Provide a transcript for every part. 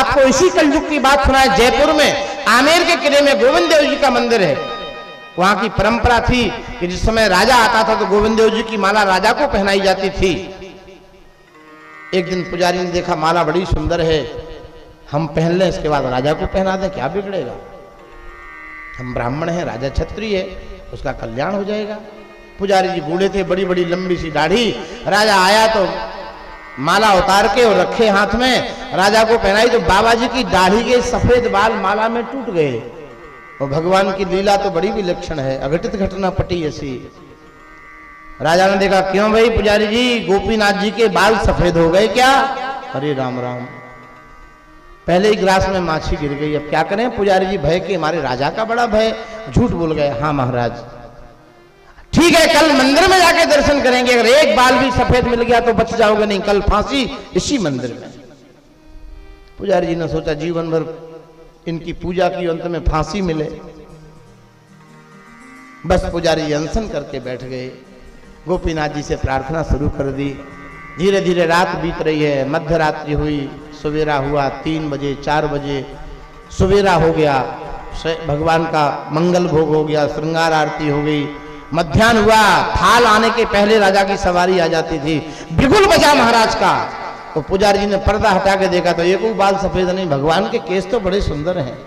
आपको इसी कलयुग की बात सुनाए। जयपुर में आमेर के किले में गोविंद देव जी का मंदिर है। वहां की परंपरा थी कि जिस समय राजा आता था तो गोविंद देव जी की माला राजा को पहनाई जाती थी। एक दिन पुजारी ने देखा माला बड़ी सुंदर है, हम पहन लें, इसके बाद राजा को पहना दें, क्या बिगड़ेगा, हम ब्राह्मण हैं, राजा क्षत्रिय है, उसका कल्याण हो जाएगा। पुजारी जी बूढ़े थे, बड़ी बड़ी लंबी सी दाढ़ी। राजा आया तो माला उतार के और रखे हाथ में, राजा को पहनाई तो बाबा जी की दाढ़ी के सफेद बाल माला में टूट गए। और भगवान की लीला तो बड़ी विलक्षण है, अघटित घटना पटी ऐसी। राजा ने देखा, क्यों भाई पुजारी जी, गोपीनाथ जी के बाल सफेद हो गए क्या? अरे राम राम, पहले ही ग्लास में माछी गिर गई, अब क्या करें पुजारी जी, भय के हमारे राजा का बड़ा भय। झूठ बोल गए, हाँ महाराज ठीक है, कल मंदिर में जाके दर्शन करेंगे, अगर एक बाल भी सफेद मिल गया तो बच जाओगे, नहीं कल फांसी इसी मंदिर में। पुजारी जी ने सोचा जीवन भर इनकी पूजा की, अंत में फांसी मिले। बस पुजारी जी अनशन करके बैठ गए, गोपीनाथ जी से प्रार्थना शुरू कर दी। धीरे धीरे रात बीत रही है, मध्य रात्रि हुई, सवेरा हुआ, 3 बजे 4 बजे सवेरा हो गया, भगवान का मंगल भोग हो गया, श्रृंगार आरती हो गई। मध्याह्न हुआ, थाल आने के पहले राजा की सवारी आ जाती थी। बिगुल बजा महाराज का। तो पुजारी जी ने पर्दा हटा के देखा तो एक बाल सफेद नहीं, भगवान के केस तो बड़े सुंदर हैं,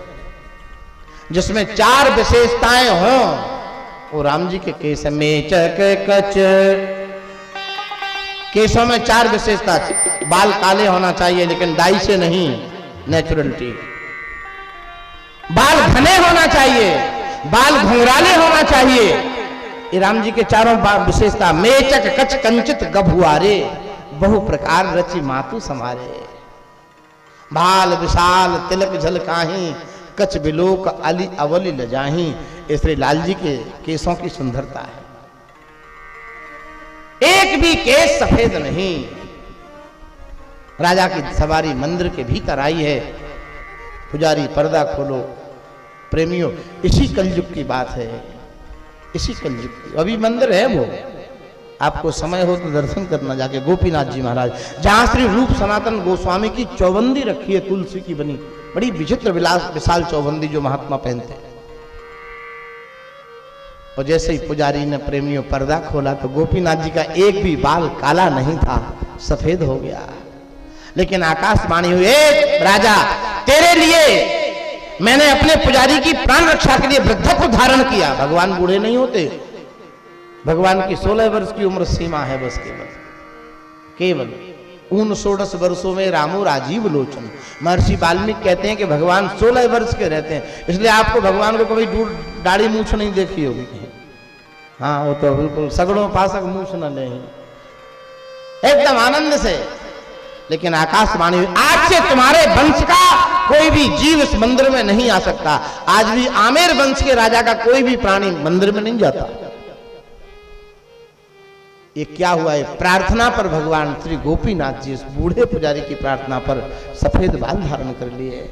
जिसमें 4 विशेषताएं हों। वो राम जी के केस है, मेचक कच, केसों में 4 विशेषता। बाल काले होना चाहिए लेकिन डाई से नहीं, नेचुरलिटी। बाल घने होना चाहिए, बाल घुंघराले होना चाहिए। ये राम जी के 4 विशेषता। मेचक कच कंचित गभुआरे, बहु प्रकार रचि मातु समारे। बाल विशाल तिलक झलकाही, कच बिलोक अली अवली लजाही। इसलिए लाल जी के केसों की सुंदरता है, एक भी केस सफेद नहीं। राजा की सवारी मंदिर के भीतर आई है। पुजारी पर्दा खोलो। प्रेमियों, इसी कलयुग की बात है, इसी कलयुग की। अभी मंदिर है वो, आपको समय हो तो दर्शन करना जाके। गोपीनाथ जी महाराज, जहां श्री रूप सनातन गोस्वामी की चौबंदी रखी है, तुलसी की बनी, बड़ी विचित्र विशाल चौबंदी जो महात्मा पहनते हैं। और जैसे ही पुजारी ने प्रेमियों पर्दा खोला तो गोपीनाथ जी का एक भी बाल काला नहीं था, सफेद हो गया। लेकिन आकाशवाणी हुई, राजा तेरे लिए मैंने अपने पुजारी की प्राण रक्षा के लिए वृद्धत्व धारण किया। भगवान बूढ़े नहीं होते, भगवान की 16 वर्ष की उम्र सीमा है बस, केवल 16 वर्षों में रामो राजीव लोचन। महर्षि वाल्मीकि कहते हैं कि भगवान 16 वर्ष के रहते हैं, इसलिए आपको भगवान को कभी दाढ़ी मूछ नहीं देखी होगी। हाँ, वो तो बिल्कुल सगड़ों पासक मूछ न ले, एकदम आनंद से। लेकिन आकाशवाणी, आज से तुम्हारे वंश का कोई भी जीव इस मंदिर में नहीं आ सकता। आज भी आमेर वंश के राजा का कोई भी प्राणी मंदिर में नहीं जाता। ये क्या हुआ है? प्रार्थना पर भगवान श्री गोपीनाथ जी इस बूढ़े पुजारी की प्रार्थना पर सफेद बाल धारण कर लिए।